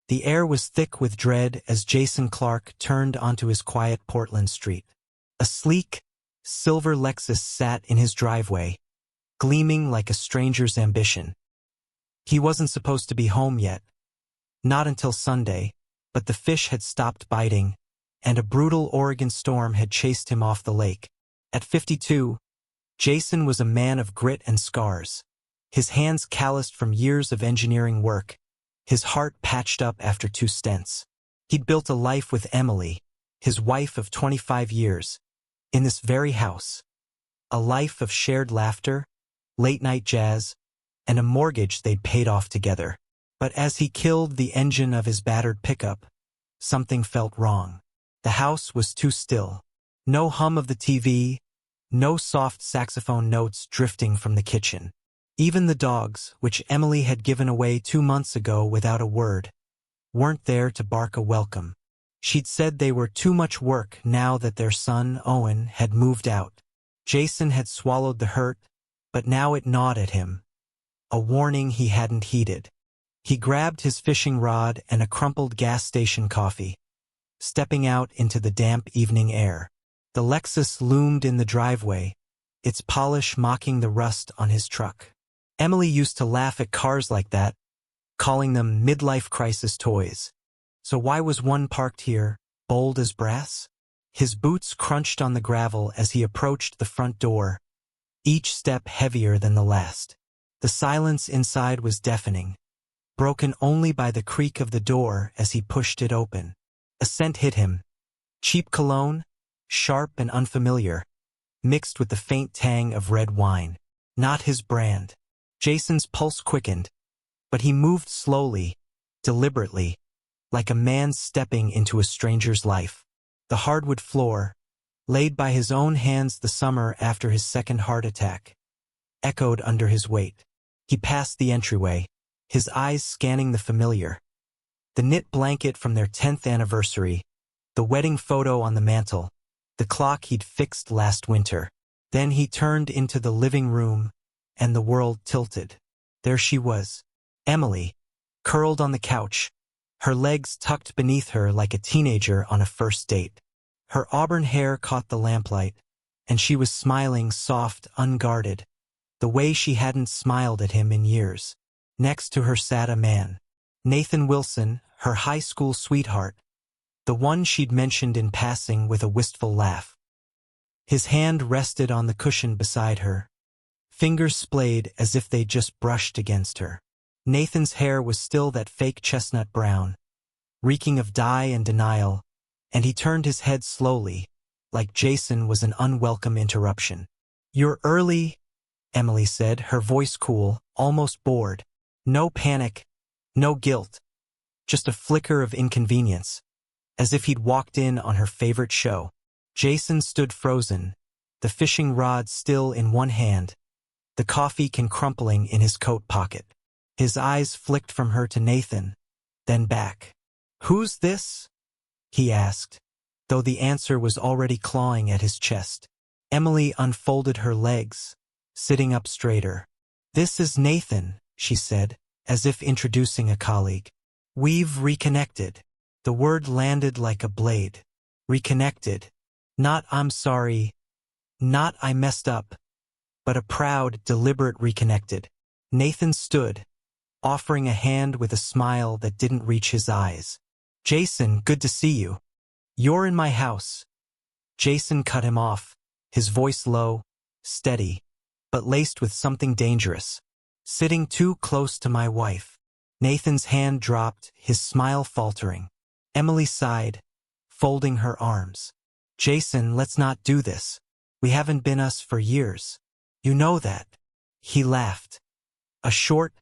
The air was thick with dread as Jason Clark turned onto his quiet Portland street. A sleek, silver Lexus sat in his driveway, gleaming like a stranger's ambition. He wasn't supposed to be home yet. Not until Sunday, but the fish had stopped biting, and a brutal Oregon storm had chased him off the lake. At 52, Jason was a man of grit and scars. His hands calloused from years of engineering work, his heart patched up after 2 stents. He'd built a life with Emily, his wife of 25 years, in this very house. A life of shared laughter, late-night jazz, and a mortgage they'd paid off together. But as he killed the engine of his battered pickup, something felt wrong. The house was too still. No hum of the TV, no soft saxophone notes drifting from the kitchen. Even the dogs, which Emily had given away 2 months ago without a word, weren't there to bark a welcome. She'd said they were too much work now that their son, Owen, had moved out. Jason had swallowed the hurt, but now it gnawed at him. A warning he hadn't heeded. He grabbed his fishing rod and a crumpled gas station coffee, stepping out into the damp evening air. The Lexus loomed in the driveway, its polish mocking the rust on his truck. Emily used to laugh at cars like that, calling them midlife crisis toys. So why was one parked here, bold as brass? His boots crunched on the gravel as he approached the front door, each step heavier than the last. The silence inside was deafening, broken only by the creak of the door as he pushed it open. A scent hit him. Cheap cologne, sharp and unfamiliar, mixed with the faint tang of red wine. Not his brand. Jason's pulse quickened, but he moved slowly, deliberately, like a man stepping into a stranger's life. The hardwood floor, laid by his own hands the summer after his second heart attack, echoed under his weight. He passed the entryway, his eyes scanning the familiar. The knit blanket from their 10th anniversary, the wedding photo on the mantel, the clock he'd fixed last winter. Then he turned into the living room, and the world tilted. There she was, Emily, curled on the couch, her legs tucked beneath her like a teenager on a first date. Her auburn hair caught the lamplight, and she was smiling soft, unguarded, the way she hadn't smiled at him in years. Next to her sat a man, Nathan Wilson, her high school sweetheart, the one she'd mentioned in passing with a wistful laugh. His hand rested on the cushion beside her, fingers splayed as if they'd just brushed against her. Nathan's hair was still that fake chestnut brown, reeking of dye and denial, and he turned his head slowly, like Jason was an unwelcome interruption. "You're early," Emily said, her voice cool, almost bored. No panic, no guilt, just a flicker of inconvenience, as if he'd walked in on her favorite show. Jason stood frozen, the fishing rod still in one hand, the coffee can crumpling in his coat pocket. His eyes flicked from her to Nathan, then back. "Who's this?" he asked, though the answer was already clawing at his chest. Emily unfolded her legs, sitting up straighter. "This is Nathan," she said, as if introducing a colleague. "We've reconnected." The word landed like a blade. Reconnected. Not "I'm sorry," not "I messed up," but a proud, deliberate reconnected. Nathan stood, offering a hand with a smile that didn't reach his eyes. "Jason, good to see you. You're in my house." Jason cut him off, his voice low, steady, but laced with something dangerous. "Sitting too close to my wife." Nathan's hand dropped, his smile faltering. Emily sighed, folding her arms. "Jason, let's not do this. We haven't been us for years. You know that." He laughed, a short,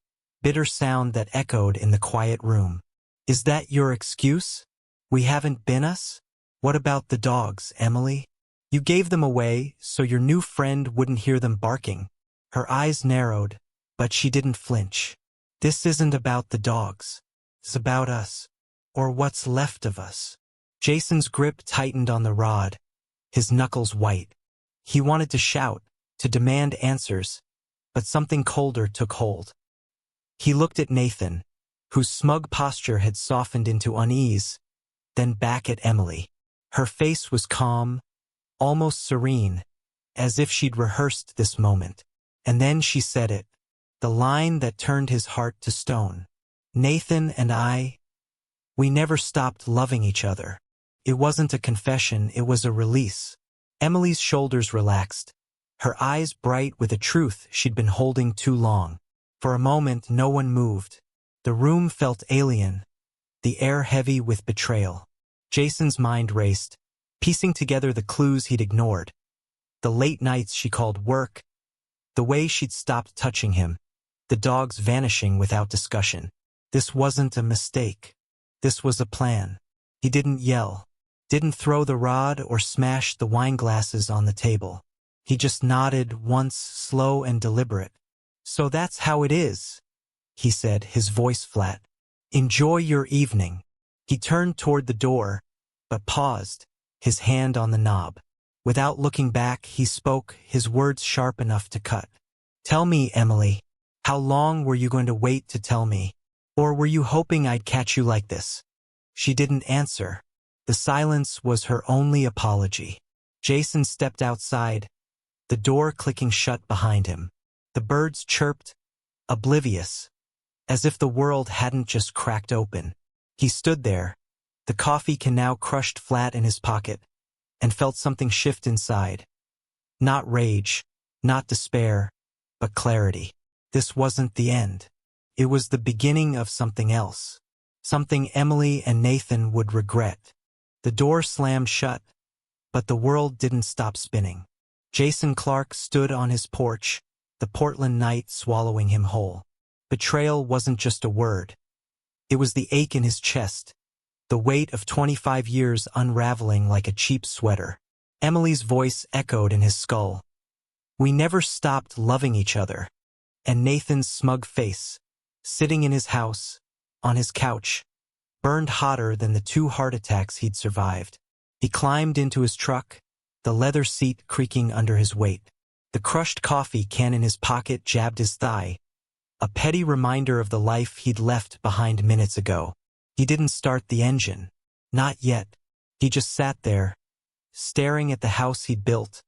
bitter sound that echoed in the quiet room. "Is that your excuse? We haven't been us? What about the dogs, Emily? You gave them away so your new friend wouldn't hear them barking." Her eyes narrowed, but she didn't flinch. "This isn't about the dogs. It's about us. Or what's left of us." Jason's grip tightened on the rod, his knuckles white. He wanted to shout, to demand answers, but something colder took hold. He looked at Nathan, whose smug posture had softened into unease, then back at Emily. Her face was calm, almost serene, as if she'd rehearsed this moment. And then she said it, the line that turned his heart to stone. Nathan and I, we never stopped loving each other. It wasn't a confession, it was a release. Emily's shoulders relaxed, her eyes bright with a truth she'd been holding too long. For a moment, no one moved. The room felt alien, the air heavy with betrayal. Jason's mind raced, piecing together the clues he'd ignored. The late nights she called work, the way she'd stopped touching him, the dogs vanishing without discussion. This wasn't a mistake. This was a plan. He didn't yell, didn't throw the rod or smash the wine glasses on the table. He just nodded once, slow and deliberate. So that's how it is, he said, his voice flat. Enjoy your evening. He turned toward the door, but paused, his hand on the knob. Without looking back, he spoke, his words sharp enough to cut. Tell me, Emily, how long were you going to wait to tell me? Or were you hoping I'd catch you like this? She didn't answer. The silence was her only apology. Jason stepped outside, the door clicking shut behind him. The birds chirped, oblivious, as if the world hadn't just cracked open. He stood there, the coffee can now crushed flat in his pocket, and felt something shift inside. Not rage, not despair, but clarity. This wasn't the end. It was the beginning of something else. Something Emily and Nathan would regret. The door slammed shut, but the world didn't stop spinning. Jason Clark stood on his porch, the Portland night swallowing him whole. Betrayal wasn't just a word. It was the ache in his chest, the weight of 25 years unraveling like a cheap sweater. Emily's voice echoed in his skull. We never stopped loving each other. And Nathan's smug face, sitting in his house, on his couch, burned hotter than the 2 heart attacks he'd survived. He climbed into his truck, the leather seat creaking under his weight. The crushed coffee can in his pocket jabbed his thigh, a petty reminder of the life he'd left behind minutes ago. He didn't start the engine. Not yet. He just sat there, staring at the house he'd built,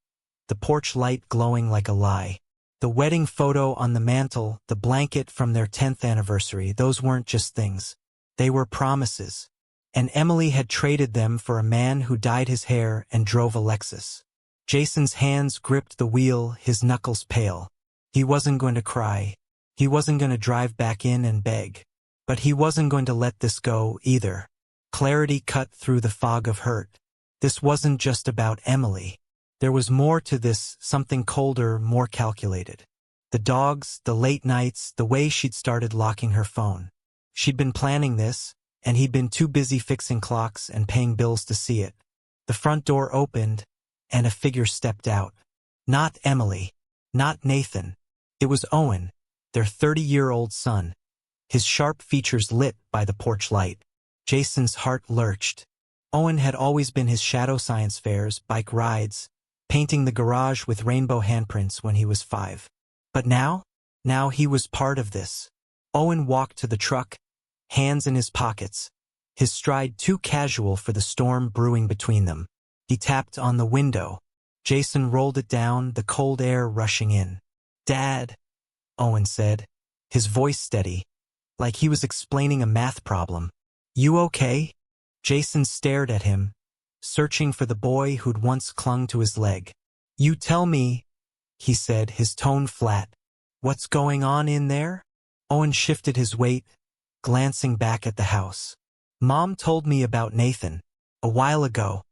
the porch light glowing like a lie. The wedding photo on the mantel, the blanket from their 10th anniversary, those weren't just things. They were promises. And Emily had traded them for a man who dyed his hair and drove a Lexus. Jason's hands gripped the wheel, his knuckles pale. He wasn't going to cry. He wasn't going to drive back in and beg. But he wasn't going to let this go either. Clarity cut through the fog of hurt. This wasn't just about Emily. There was more to this, something colder, more calculated. The dogs, the late nights, the way she'd started locking her phone. She'd been planning this, and he'd been too busy fixing clocks and paying bills to see it. The front door opened, and a figure stepped out. Not Emily. Not Nathan. It was Owen, their 30-year-old son, his sharp features lit by the porch light. Jason's heart lurched. Owen had always been his shadow science fairs, bike rides, painting the garage with rainbow handprints when he was 5. But now he was part of this. Owen walked to the truck, hands in his pockets, his stride too casual for the storm brewing between them. He tapped on the window. Jason rolled it down, the cold air rushing in. Dad, Owen said, his voice steady, like he was explaining a math problem. You okay? Jason stared at him, searching for the boy who'd once clung to his leg. You tell me, he said, his tone flat. What's going on in there? Owen shifted his weight, glancing back at the house. Mom told me about Nathan. A while ago.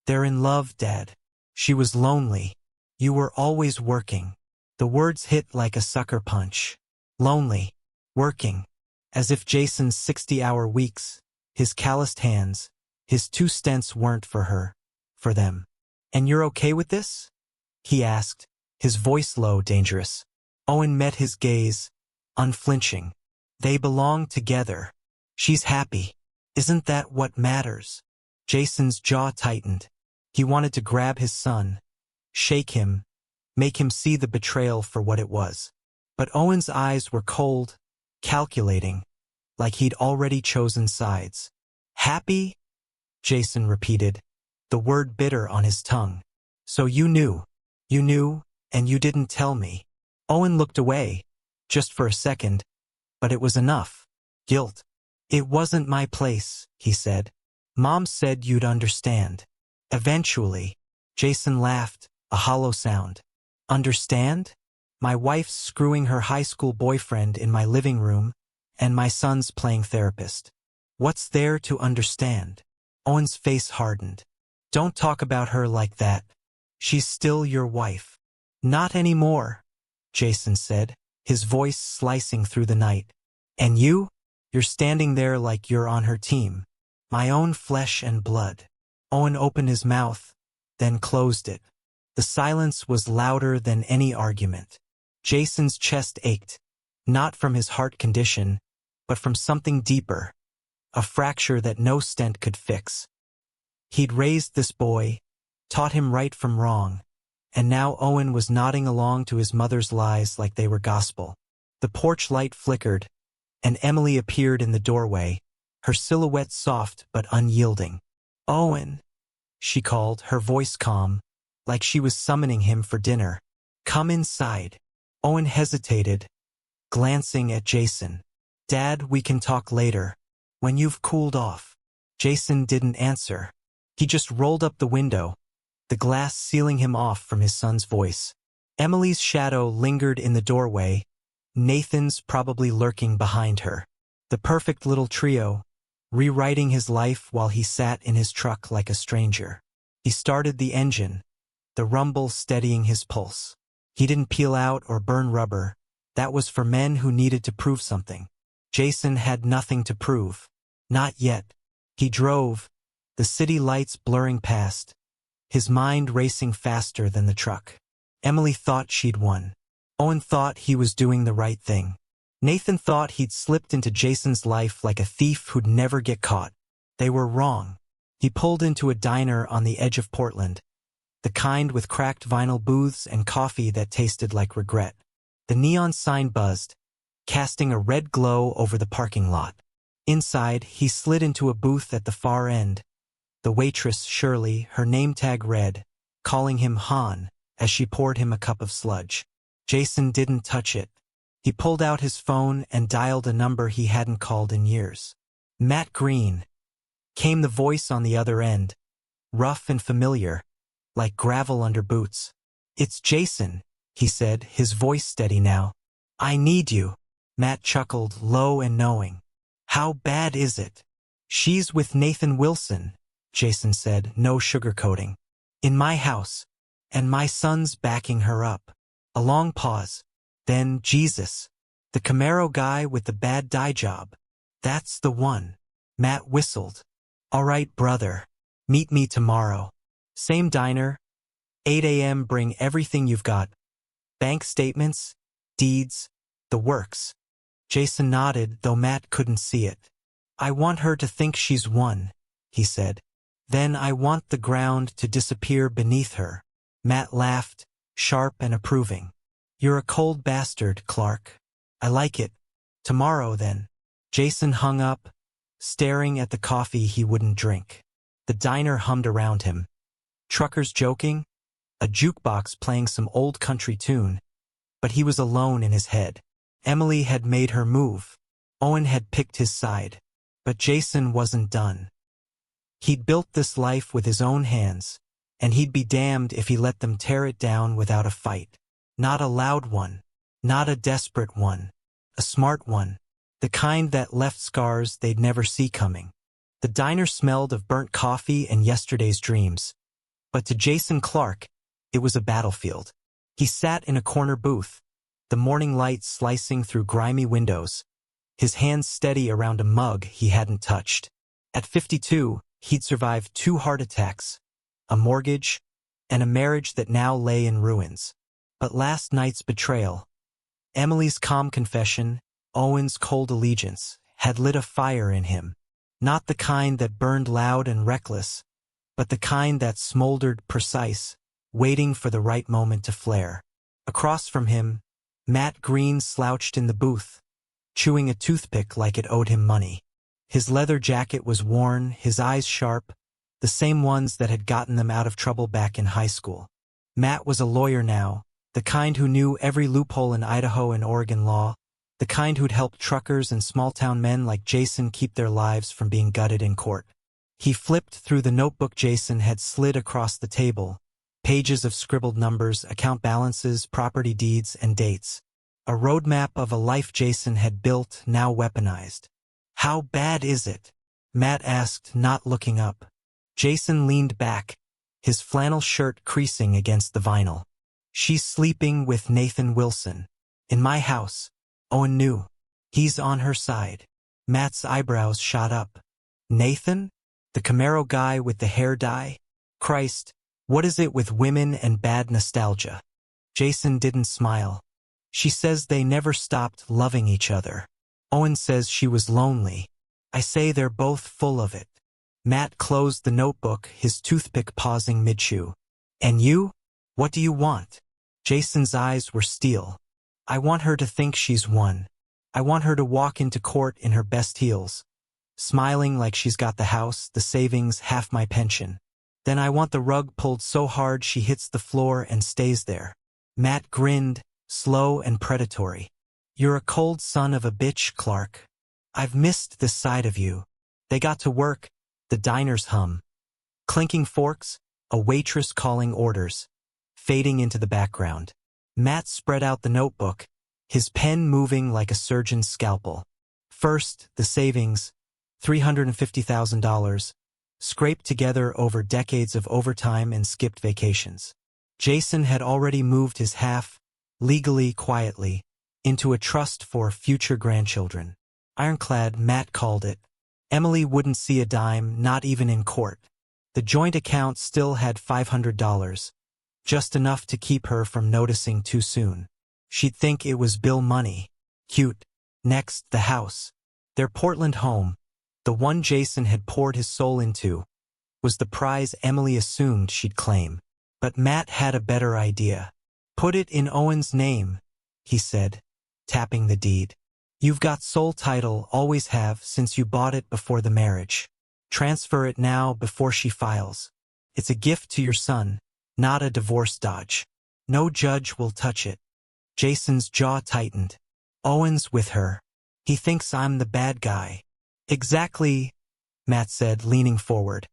They're in love, Dad. She was lonely. You were always working. The words hit like a sucker punch. Lonely. Working. As if Jason's 60-hour weeks, his calloused hands, his 2 stents weren't for her. For them. And you're okay with this? He asked, his voice low, dangerous. Owen met his gaze, unflinching. They belong together. She's happy. Isn't that what matters? Jason's jaw tightened. He wanted to grab his son, shake him, make him see the betrayal for what it was. But Owen's eyes were cold, calculating. like he'd already chosen sides. Happy? Jason repeated, the word bitter on his tongue. So you knew, and you didn't tell me. Owen looked away, just for a second, but it was enough. Guilt. It wasn't my place, he said. Mom said you'd understand. Eventually. Jason laughed, a hollow sound. Understand? My wife's screwing her high school boyfriend in my living room, and my son's playing therapist. What's there to understand? Owen's face hardened. Don't talk about her like that. She's still your wife. Not anymore, Jason said, his voice slicing through the night. And you? You're standing there like you're on her team. My own flesh and blood. Owen opened his mouth, then closed it. The silence was louder than any argument. Jason's chest ached, not from his heart condition, but from something deeper, a fracture that no stent could fix. He'd raised this boy, taught him right from wrong, and now Owen was nodding along to his mother's lies like they were gospel. The porch light flickered, and Emily appeared in the doorway, her silhouette soft but unyielding. Owen, she called, her voice calm, like she was summoning him for dinner. Come inside. Owen hesitated, glancing at Jason. Dad, we can talk later, when you've cooled off. Jason didn't answer. He just rolled up the window, the glass sealing him off from his son's voice. Emily's shadow lingered in the doorway, Nathan's probably lurking behind her. The perfect little trio, rewriting his life while he sat in his truck like a stranger. He started the engine, the rumble steadying his pulse. He didn't peel out or burn rubber. That was for men who needed to prove something. Jason had nothing to prove. Not yet. He drove, the city lights blurring past, his mind racing faster than the truck. Emily thought she'd won. Owen thought he was doing the right thing. Nathan thought he'd slipped into Jason's life like a thief who'd never get caught. They were wrong. He pulled into a diner on the edge of Portland, the kind with cracked vinyl booths and coffee that tasted like regret. The neon sign buzzed, casting a red glow over the parking lot. Inside, he slid into a booth at the far end. The waitress, Shirley, her name tag read, calling him Han, as she poured him a cup of sludge. Jason didn't touch it. He pulled out his phone and dialed a number he hadn't called in years. Matt Green. Came the voice on the other end, rough and familiar, like gravel under boots. It's Jason, he said, his voice steady now. I need you. Matt chuckled, low and knowing. How bad is it? She's with Nathan Wilson, Jason said, no sugarcoating. In my house, and my son's backing her up. A long pause. Then, Jesus. The Camaro guy with the bad dye job. That's the one. Matt whistled. All right, brother. Meet me tomorrow. Same diner. 8 a.m. Bring everything you've got. Bank statements, deeds, the works. Jason nodded, though Matt couldn't see it. I want her to think she's won, he said. Then I want the ground to disappear beneath her. Matt laughed, sharp and approving. You're a cold bastard, Clark. I like it. Tomorrow, then. Jason hung up, staring at the coffee he wouldn't drink. The diner hummed around him. Truckers joking, a jukebox playing some old country tune, but he was alone in his head. Emily had made her move. Owen had picked his side. But Jason wasn't done. He'd built this life with his own hands, and he'd be damned if he let them tear it down without a fight. Not a loud one, not a desperate one, a smart one, the kind that left scars they'd never see coming. The diner smelled of burnt coffee and yesterday's dreams, but to Jason Clark, it was a battlefield. He sat in a corner booth, the morning light slicing through grimy windows, his hands steady around a mug he hadn't touched. At 52, he'd survived 2 heart attacks, a mortgage, and a marriage that now lay in ruins. But last night's betrayal, Emily's calm confession, Owen's cold allegiance, had lit a fire in him. Not the kind that burned loud and reckless, but the kind that smoldered precise, waiting for the right moment to flare. Across from him, Matt Green slouched in the booth, chewing a toothpick like it owed him money. His leather jacket was worn, his eyes sharp, the same ones that had gotten them out of trouble back in high school. Matt was a lawyer now, the kind who knew every loophole in Idaho and Oregon law, the kind who'd helped truckers and small-town men like Jason keep their lives from being gutted in court. He flipped through the notebook Jason had slid across the table, pages of scribbled numbers, account balances, property deeds, and dates. A roadmap of a life Jason had built, now weaponized. "How bad is it?" Matt asked, not looking up. Jason leaned back, his flannel shirt creasing against the vinyl. "She's sleeping with Nathan Wilson. In my house." Owen knew. "He's on her side." Matt's eyebrows shot up. "Nathan? The Camaro guy with the hair dye? Christ, what is it with women and bad nostalgia?" Jason didn't smile. "She says they never stopped loving each other. Owen says she was lonely. I say they're both full of it." Matt closed the notebook, his toothpick pausing mid-chew. "And you? What do you want?" Jason's eyes were steel. "I want her to think she's won. I want her to walk into court in her best heels, smiling like she's got the house, the savings, half my pension. Then I want the rug pulled so hard she hits the floor and stays there." Matt grinned, slow and predatory. "You're a cold son of a bitch, Clark. I've missed this side of you." They got to work, the diner's hum. Clinking forks, a waitress calling orders, fading into the background. Matt spread out the notebook, his pen moving like a surgeon's scalpel. First, the savings, $350,000, scraped together over decades of overtime and skipped vacations. Jason had already moved his half, legally, quietly, into a trust for future grandchildren. Ironclad, Matt called it. Emily wouldn't see a dime, not even in court. The joint account still had $500, just enough to keep her from noticing too soon. She'd think it was bill money. Cute. Next, the house. Their Portland home, the one Jason had poured his soul into, was the prize Emily assumed she'd claim. But Matt had a better idea. "Put it in Owen's name," he said, tapping the deed. "You've got sole title, always have, since you bought it before the marriage. Transfer it now before she files. It's a gift to your son, not a divorce dodge. No judge will touch it." Jason's jaw tightened. "Owen's with her. He thinks I'm the bad guy." "Exactly," Matt said, leaning forward.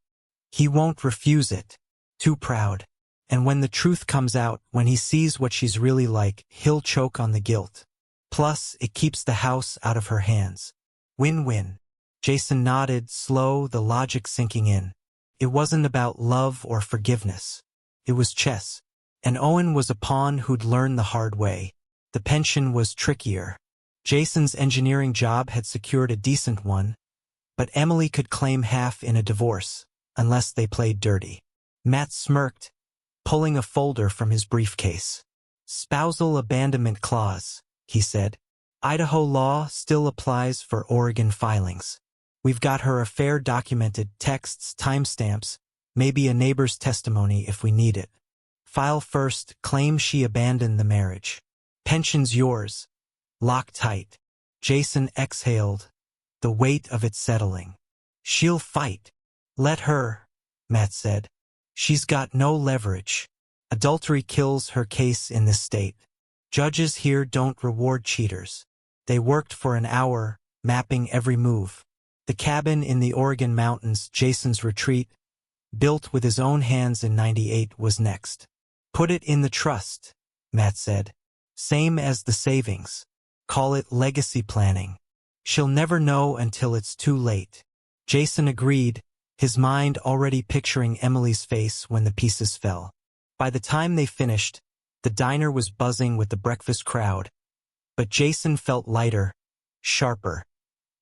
"He won't refuse it. Too proud. And when the truth comes out, when he sees what she's really like, he'll choke on the guilt. Plus, it keeps the house out of her hands. Win-win." Jason nodded, slow, the logic sinking in. It wasn't about love or forgiveness. It was chess. And Owen was a pawn who'd learned the hard way. The pension was trickier. Jason's engineering job had secured a decent one, but Emily could claim half in a divorce, unless they played dirty. Matt smirked, pulling a folder from his briefcase. "Spousal abandonment clause," he said. "Idaho law still applies for Oregon filings. We've got her affair documented, texts, timestamps, maybe a neighbor's testimony if we need it. File first, claim she abandoned the marriage. Pension's yours. Lock tight." Jason exhaled, the weight of it settling. "She'll fight." "Let her," Matt said. "She's got no leverage. Adultery kills her case in this state. Judges here don't reward cheaters." They worked for an hour, mapping every move. The cabin in the Oregon mountains, Jason's retreat, built with his own hands in '98, was next. "Put it in the trust," Matt said. "Same as the savings. Call it legacy planning. She'll never know until it's too late." Jason agreed, his mind already picturing Emily's face when the pieces fell. By the time they finished, the diner was buzzing with the breakfast crowd, but Jason felt lighter, sharper,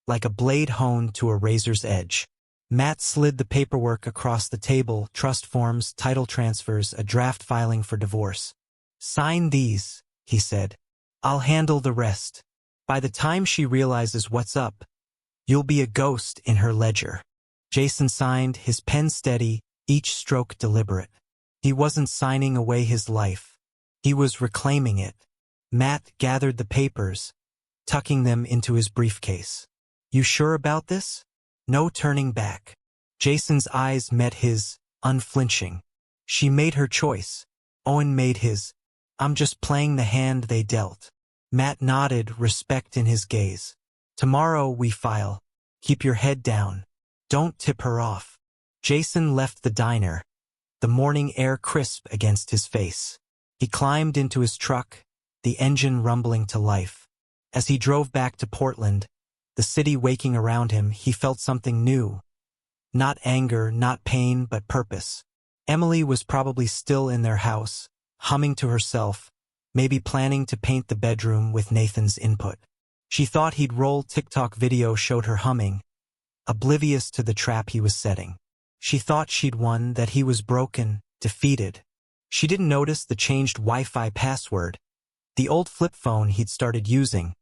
like a blade honed to a razor's edge. Matt slid the paperwork across the table, trust forms, title transfers, a draft filing for divorce. "Sign these," he said. "I'll handle the rest. By the time she realizes what's up, you'll be a ghost in her ledger." Jason signed, his pen steady, each stroke deliberate. He wasn't signing away his life. He was reclaiming it. Matt gathered the papers, tucking them into his briefcase. "You sure about this?" "No turning back." Jason's eyes met his, unflinching. "She made her choice." Owen made his. "I'm just playing the hand they dealt." Matt nodded, respect in his gaze. "Tomorrow we file. Keep your head down. Don't tip her off." Jason left the diner, the morning air crisp against his face. He climbed into his truck, the engine rumbling to life. As he drove back to Portland, the city waking around him, he felt something new. Not anger, not pain, but purpose. Emily was probably still in their house, humming to herself, maybe planning to paint the bedroom with Nathan's input. She thought he'd roll TikTok video showed her humming, oblivious to the trap he was setting. She thought she'd won, that he was broken, defeated. She didn't notice the changed Wi-Fi password, the old flip phone he'd started using,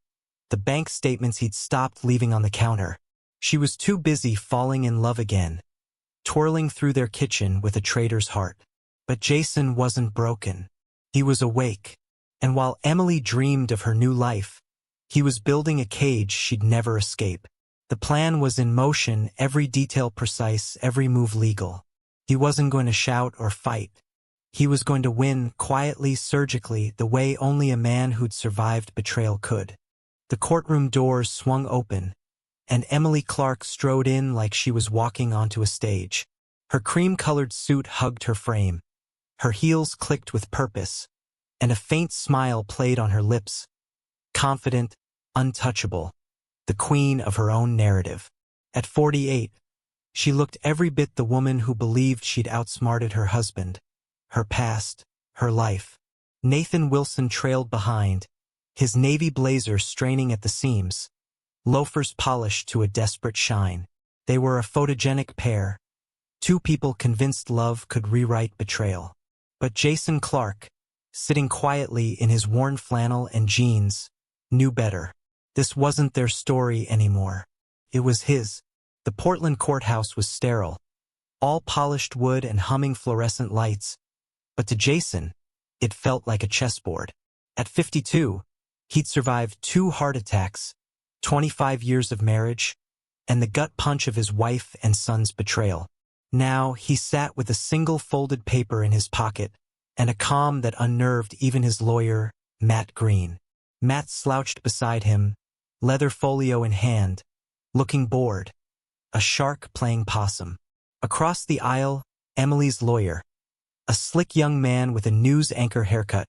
the bank statements he'd stopped leaving on the counter. She was too busy falling in love again, twirling through their kitchen with a traitor's heart. But Jason wasn't broken. He was awake. And while Emily dreamed of her new life, he was building a cage she'd never escape. The plan was in motion, every detail precise, every move legal. He wasn't going to shout or fight. He was going to win, quietly, surgically, the way only a man who'd survived betrayal could. The courtroom doors swung open, and Emily Clark strode in like she was walking onto a stage. Her cream-colored suit hugged her frame. Her heels clicked with purpose, and a faint smile played on her lips. Confident, untouchable, the queen of her own narrative. At 48, she looked every bit the woman who believed she'd outsmarted her husband, her past, her life. Nathan Wilson trailed behind, his navy blazer straining at the seams, loafers polished to a desperate shine. They were a photogenic pair, two people convinced love could rewrite betrayal. But Jason Clark, sitting quietly in his worn flannel and jeans, knew better. This wasn't their story anymore. It was his. The Portland courthouse was sterile, all polished wood and humming fluorescent lights. But to Jason, it felt like a chessboard. At 52, he'd survived 2 heart attacks, 25 years of marriage, and the gut punch of his wife and son's betrayal. Now he sat with a single folded paper in his pocket, and a calm that unnerved even his lawyer, Matt Green. Matt slouched beside him, leather folio in hand, looking bored, a shark playing possum. Across the aisle, Emily's lawyer, a slick young man with a news anchor haircut,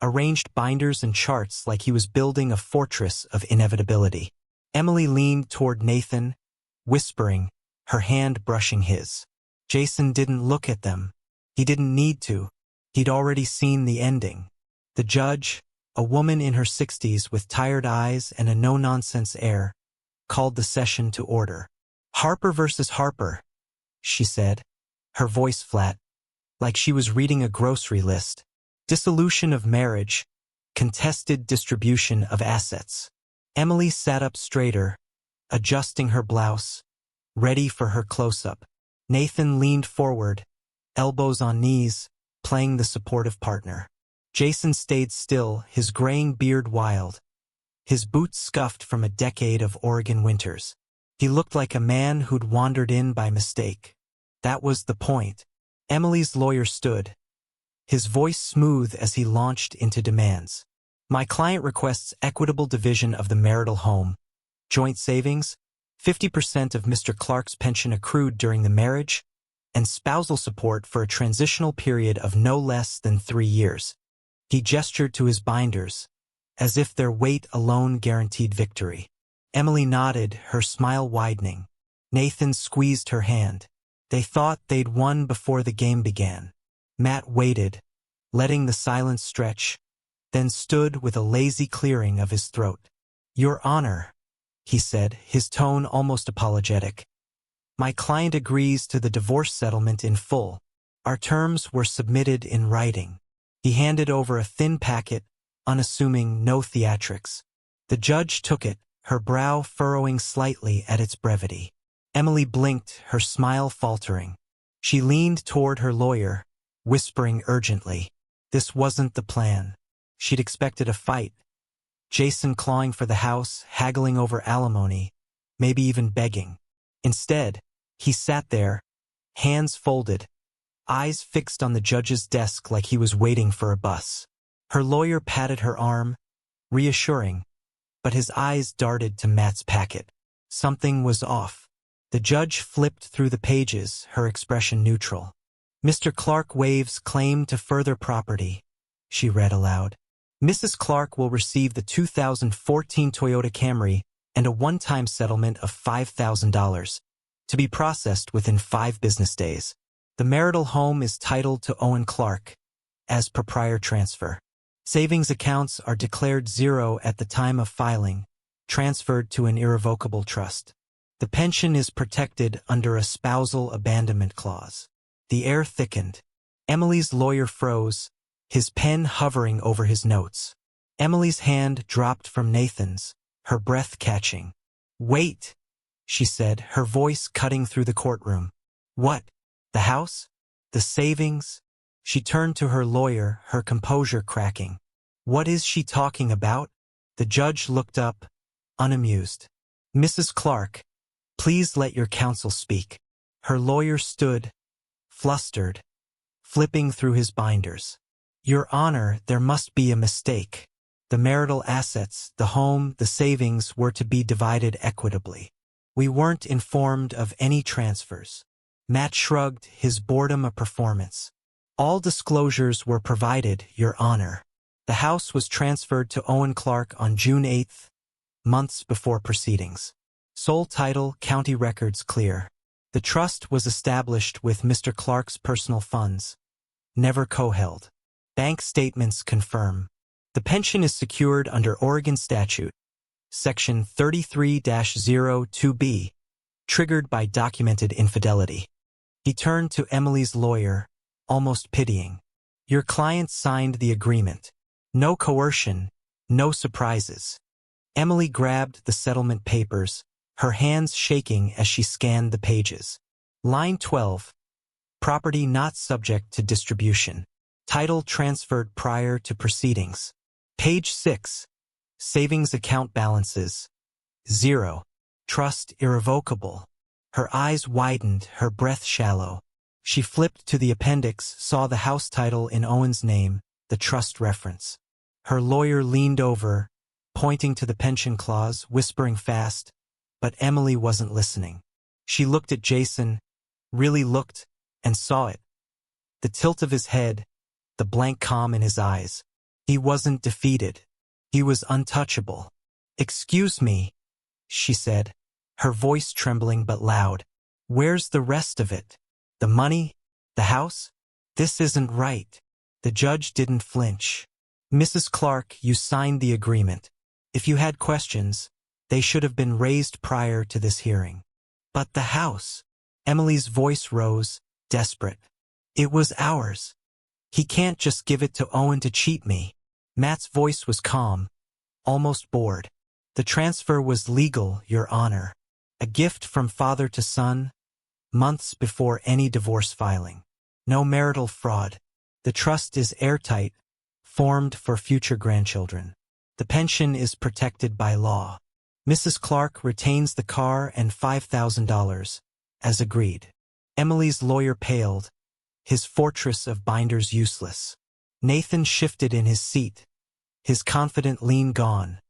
arranged binders and charts like he was building a fortress of inevitability. Emily leaned toward Nathan, whispering, her hand brushing his. Jason didn't look at them. He didn't need to. He'd already seen the ending. The judge, a woman in her 60s with tired eyes and a no-nonsense air, called the session to order. "Harper versus Harper," she said, her voice flat, like she was reading a grocery list. "Dissolution of marriage, contested distribution of assets." Emily sat up straighter, adjusting her blouse, ready for her close-up. Nathan leaned forward, elbows on knees, playing the supportive partner. Jason stayed still, his graying beard wild, his boots scuffed from a decade of Oregon winters. He looked like a man who'd wandered in by mistake. That was the point. Emily's lawyer stood, his voice smooth as he launched into demands. "My client requests equitable division of the marital home, joint savings, 50% of Mr. Clark's pension accrued during the marriage, and spousal support for a transitional period of no less than 3 years. He gestured to his binders, as if their weight alone guaranteed victory. Emily nodded, her smile widening. Nathan squeezed her hand. They thought they'd won before the game began. Matt waited, letting the silence stretch, then stood with a lazy clearing of his throat. "Your Honor," he said, his tone almost apologetic. "My client agrees to the divorce settlement in full. Our terms were submitted in writing." He handed over a thin packet, unassuming, no theatrics. The judge took it, her brow furrowing slightly at its brevity. Emily blinked, her smile faltering. She leaned toward her lawyer, whispering urgently. This wasn't the plan. She'd expected a fight. Jason clawing for the house, haggling over alimony, maybe even begging. Instead, he sat there, hands folded, eyes fixed on the judge's desk like he was waiting for a bus. Her lawyer patted her arm, reassuring, but his eyes darted to Matt's packet. Something was off. The judge flipped through the pages, her expression neutral. Mr. Clark waives claim to further property, she read aloud. Mrs. Clark will receive the 2014 Toyota Camry and a one-time settlement of $5,000, to be processed within 5 business days. The marital home is titled to Owen Clark, as per prior transfer. Savings accounts are declared 0 at the time of filing, transferred to an irrevocable trust. The pension is protected under a spousal abandonment clause. The air thickened. Emily's lawyer froze, his pen hovering over his notes. Emily's hand dropped from Nathan's, her breath catching. "Wait," she said, her voice cutting through the courtroom. "What? The house? The savings?" She turned to her lawyer, her composure cracking. "What is she talking about?" The judge looked up, unamused. "Mrs. Clark, please let your counsel speak." Her lawyer stood, flustered, flipping through his binders. "Your Honor, there must be a mistake. The marital assets, the home, the savings were to be divided equitably. We weren't informed of any transfers." Matt shrugged, his boredom a performance. "All disclosures were provided, Your Honor. The house was transferred to Owen Clark on June 8th, months before proceedings. Sole title, county records clear. The trust was established with Mr. Clark's personal funds, never co-held. Bank statements confirm. The pension is secured under Oregon statute, Section 33-02B, triggered by documented infidelity." He turned to Emily's lawyer, almost pitying. "Your client signed the agreement. No coercion, no surprises." Emily grabbed the settlement papers, her hands shaking as she scanned the pages. Line 12. Property not subject to distribution. Title transferred prior to proceedings. Page 6. Savings account balances. 0. Trust irrevocable. Her eyes widened, her breath shallow. She flipped to the appendix, saw the house title in Owen's name, the trust reference. Her lawyer leaned over, pointing to the pension clause, whispering fast, but Emily wasn't listening. She looked at Jason, really looked, and saw it. The tilt of his head, the blank calm in his eyes. He wasn't defeated. He was untouchable. "Excuse me," she said, her voice trembling but loud. "Where's the rest of it? The money? The house? This isn't right." The judge didn't flinch. "Mrs. Clark, you signed the agreement. If you had questions, they should have been raised prior to this hearing." "But the house?" Emily's voice rose, desperate. "It was ours. He can't just give it to Owen to cheat me." Matt's voice was calm, almost bored. "The transfer was legal, Your Honor. A gift from father to son, months before any divorce filing. No marital fraud. The trust is airtight, formed for future grandchildren. The pension is protected by law. Mrs. Clark retains the car and $5,000, as agreed." Emily's lawyer paled, his fortress of binders useless. Nathan shifted in his seat, his confident lean gone,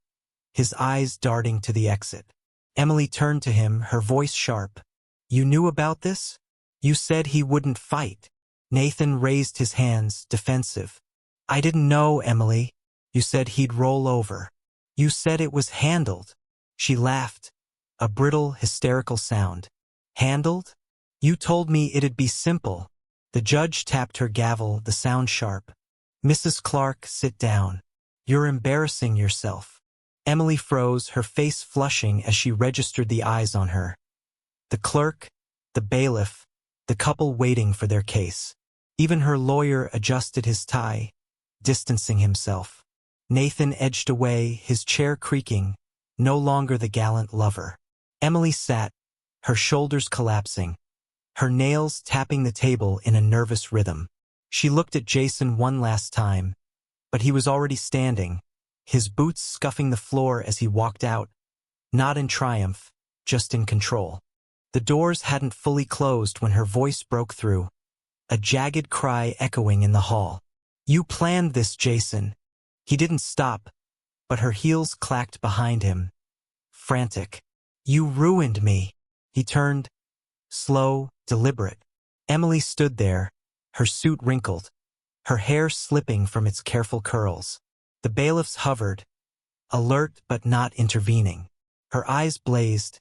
his eyes darting to the exit. Emily turned to him, her voice sharp. "You knew about this? You said he wouldn't fight." Nathan raised his hands, defensive. "I didn't know, Emily. You said he'd roll over. You said it was handled." She laughed, a brittle, hysterical sound. "Handled? You told me it'd be simple." The judge tapped her gavel, the sound sharp. "Mrs. Clark, sit down. You're embarrassing yourself." Emily froze, her face flushing as she registered the eyes on her. The clerk, the bailiff, the couple waiting for their case. Even her lawyer adjusted his tie, distancing himself. Nathan edged away, his chair creaking, no longer the gallant lover. Emily sat, her shoulders collapsing, her nails tapping the table in a nervous rhythm. She looked at Jason one last time, but he was already standing, his boots scuffing the floor as he walked out, not in triumph, just in control. The doors hadn't fully closed when her voice broke through, a jagged cry echoing in the hall. "You planned this, Jason." He didn't stop, but her heels clacked behind him, frantic. "You ruined me." He turned, slow, deliberate. Emily stood there, her suit wrinkled, her hair slipping from its careful curls. The bailiffs hovered, alert but not intervening. Her eyes blazed,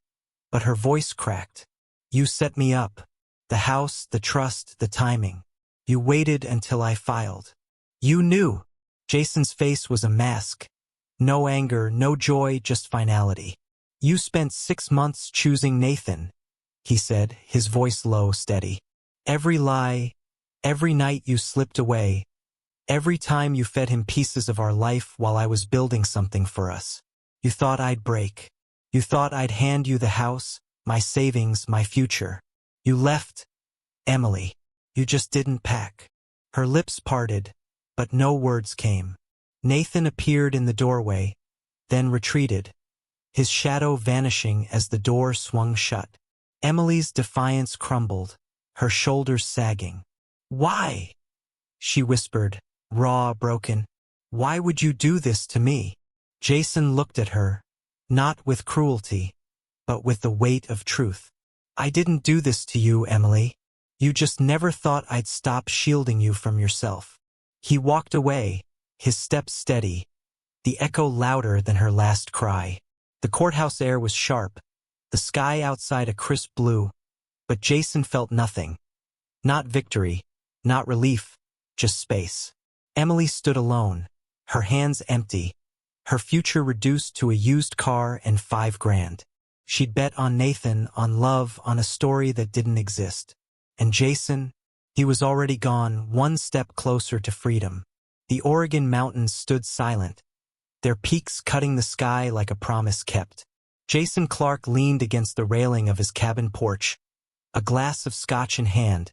but her voice cracked. "You set me up. The house, the trust, the timing. You waited until I filed. You knew." Jason's face was a mask. No anger, no joy, just finality. "You spent 6 months choosing Nathan," he said, his voice low, steady. "Every lie, every night you slipped away, every time you fed him pieces of our life while I was building something for us. You thought I'd break. You thought I'd hand you the house, my savings, my future. You left, Emily. You just didn't pack." Her lips parted, but no words came. Nathan appeared in the doorway, then retreated, his shadow vanishing as the door swung shut. Emily's defiance crumbled, her shoulders sagging. "Why?" she whispered, raw, broken. "Why would you do this to me?" Jason looked at her, not with cruelty, but with the weight of truth. "I didn't do this to you, Emily. You just never thought I'd stop shielding you from yourself." He walked away, his steps steady, the echo louder than her last cry. The courthouse air was sharp, the sky outside a crisp blue, but Jason felt nothing. Not victory, not relief, just space. Emily stood alone, her hands empty, her future reduced to a used car and $5,000. She'd bet on Nathan, on love, on a story that didn't exist. And Jason, he was already gone, one step closer to freedom. The Oregon mountains stood silent, their peaks cutting the sky like a promise kept. Jason Clark leaned against the railing of his cabin porch, a glass of scotch in hand,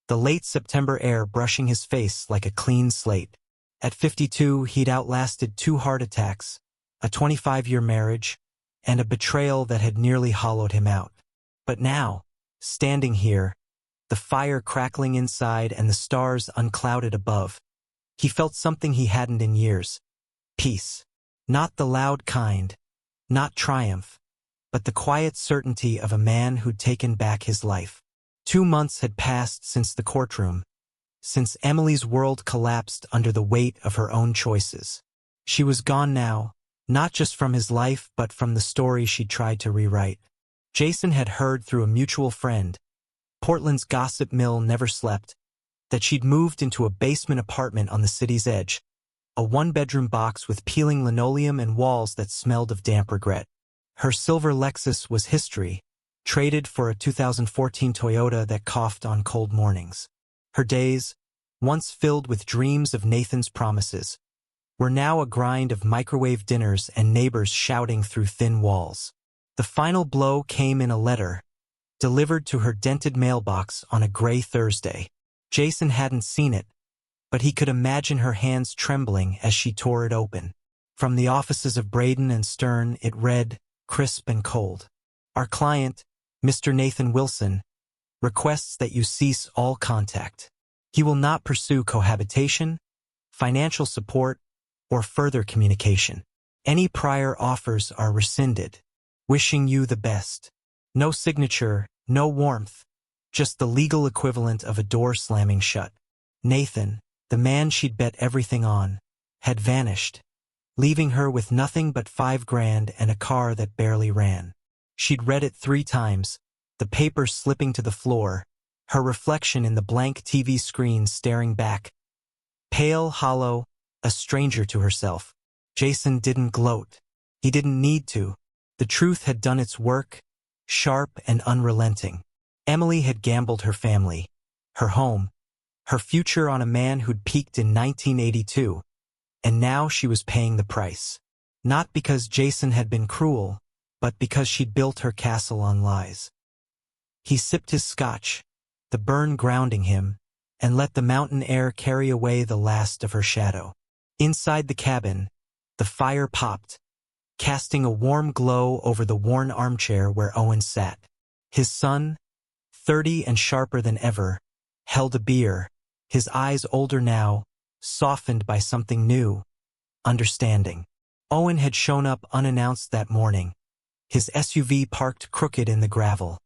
the late September air brushing his face like a clean slate. At 52, he'd outlasted 2 heart attacks, a 25-year marriage, and a betrayal that had nearly hollowed him out. But now, standing here, the fire crackling inside and the stars unclouded above, he felt something he hadn't in years. Peace. Not the loud kind, not triumph, but the quiet certainty of a man who'd taken back his life. 2 months had passed since the courtroom, since Emily's world collapsed under the weight of her own choices. She was gone now, not just from his life but from the story she'd tried to rewrite. Jason had heard through a mutual friend, Portland's gossip mill never slept, that she'd moved into a basement apartment on the city's edge, a 1-bedroom box with peeling linoleum and walls that smelled of damp regret. Her silver Lexus was history, traded for a 2014 Toyota that coughed on cold mornings. Her days, once filled with dreams of Nathan's promises, were now a grind of microwave dinners and neighbors shouting through thin walls. The final blow came in a letter, delivered to her dented mailbox on a gray Thursday. Jason hadn't seen it, but he could imagine her hands trembling as she tore it open. From the offices of Braden and Stern, it read, crisp and cold. "Our client, Mr. Nathan Wilson, requests that you cease all contact. He will not pursue cohabitation, financial support, or further communication. Any prior offers are rescinded. Wishing you the best." No signature, no warmth, just the legal equivalent of a door slamming shut. Nathan, the man she'd bet everything on, had vanished, leaving her with nothing but $5,000 and a car that barely ran. She'd read it 3 times, the paper slipping to the floor, her reflection in the blank TV screen staring back. Pale, hollow, a stranger to herself. Jason didn't gloat. He didn't need to. The truth had done its work, sharp and unrelenting. Emily had gambled her family, her home, her future on a man who'd peaked in 1982, and now she was paying the price. Not because Jason had been cruel, but because she'd built her castle on lies. He sipped his scotch, the burn grounding him, and let the mountain air carry away the last of her shadow. Inside the cabin, the The fire popped, casting a warm glow over the worn armchair where Owen sat. His son, 30 and sharper than ever, held a beer, his eyes older now, softened by something new, understanding. Owen had shown up unannounced that morning, his SUV parked crooked in the gravel,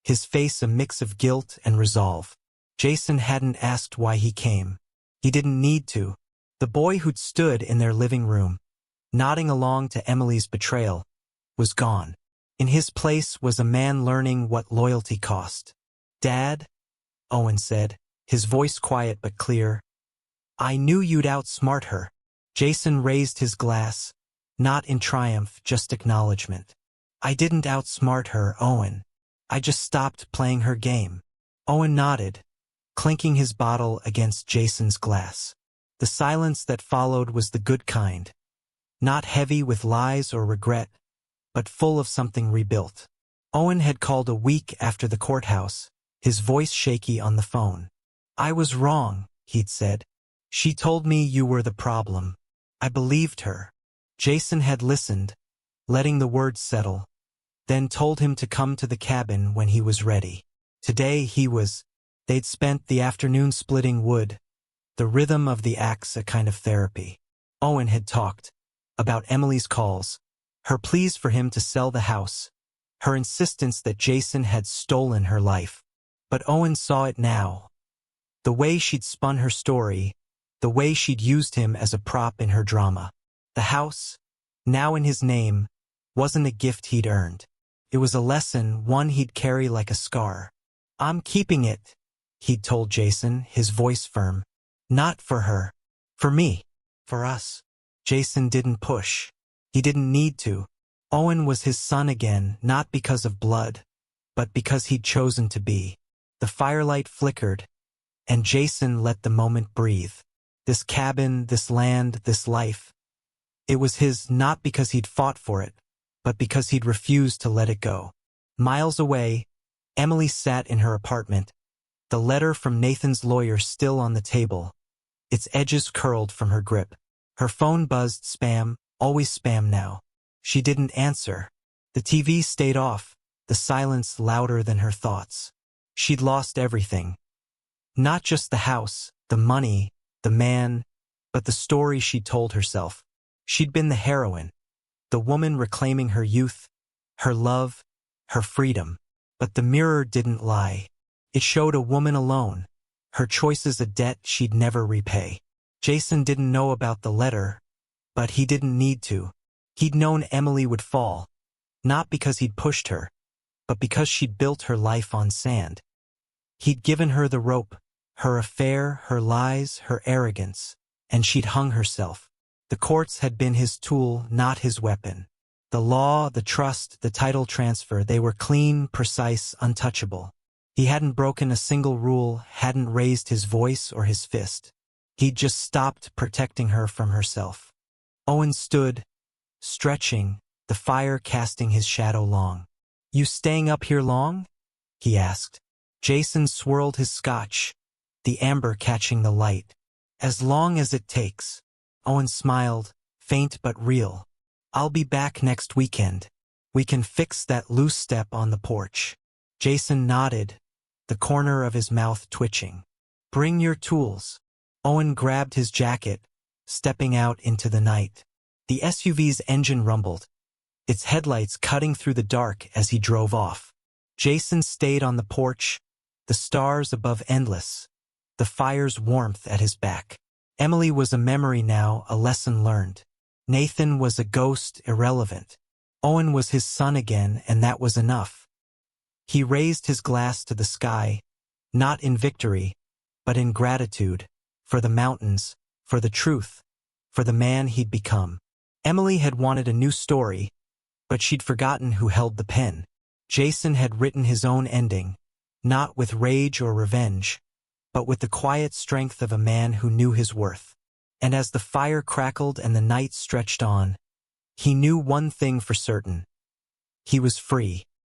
his face a mix of guilt and resolve. Jason hadn't asked why he came. He didn't need to. The boy who'd stood in their living room, nodding along to Emily's betrayal, was gone. In his place was a man learning what loyalty cost. "Dad," Owen said, his voice quiet but clear, "I knew you'd outsmart her." Jason raised his glass, not in triumph, just acknowledgement. "I didn't outsmart her, Owen. I just stopped playing her game." Owen nodded, clinking his bottle against Jason's glass. The silence that followed was the good kind, not heavy with lies or regret, but full of something rebuilt. Owen had called a week after the courthouse, his voice shaky on the phone. "I was wrong," he'd said. "She told me you were the problem. I believed her." Jason had listened, letting the words settle, then told him to come to the cabin when he was ready. Today they'd spent the afternoon splitting wood, the rhythm of the axe a kind of therapy. Owen had talked about Emily's calls, her pleas for him to sell the house, her insistence that Jason had stolen her life. But Owen saw it now. The way she'd spun her story, the way she'd used him as a prop in her drama. The house, now in his name, wasn't a gift he'd earned. It was a lesson, one he'd carry like a scar. "I'm keeping it," he'd told Jason, his voice firm. "Not for her. For me. For us." Jason didn't push. He didn't need to. Owen was his son again, not because of blood, but because he'd chosen to be. The firelight flickered, and Jason let the moment breathe. This cabin, this land, this life. It was his not because he'd fought for it, but because he'd refused to let it go. Miles away, Emily sat in her apartment, the letter from Nathan's lawyer still on the table, its edges curled from her grip. Her phone buzzed spam, always spam now. She didn't answer. The TV stayed off, the silence louder than her thoughts. She'd lost everything. Not just the house, the money, the man, but the story she'd told herself. She'd been the heroine, the woman reclaiming her youth, her love, her freedom. But the mirror didn't lie. It showed a woman alone, her choices a debt she'd never repay. Jason didn't know about the letter, but he didn't need to. He'd known Emily would fall, not because he'd pushed her, but because she'd built her life on sand. He'd given her the rope, her affair, her lies, her arrogance, and she'd hung herself. The courts had been his tool, not his weapon. The law, the trust, the title transfer, they were clean, precise, untouchable. He hadn't broken a single rule, hadn't raised his voice or his fist. He'd just stopped protecting her from herself. Owen stood, stretching, the fire casting his shadow long. "You staying up here long?" he asked. Jason swirled his scotch, the amber catching the light. "As long as it takes." Owen smiled, faint but real. "I'll be back next weekend. We can fix that loose step on the porch." Jason nodded, the corner of his mouth twitching. "Bring your tools." Owen grabbed his jacket, stepping out into the night. The SUV's engine rumbled, its headlights cutting through the dark as he drove off. Jason stayed on the porch, the stars above endless, the fire's warmth at his back. Emily was a memory now, a lesson learned. Nathan was a ghost, irrelevant. Owen was his son again, and that was enough. He raised his glass to the sky, not in victory, but in gratitude, for the mountains, for the truth, for the man he'd become. Emily had wanted a new story, but she'd forgotten who held the pen. Jason had written his own ending, not with rage or revenge, but with the quiet strength of a man who knew his worth. And as the fire crackled and the night stretched on, he knew one thing for certain. He was free.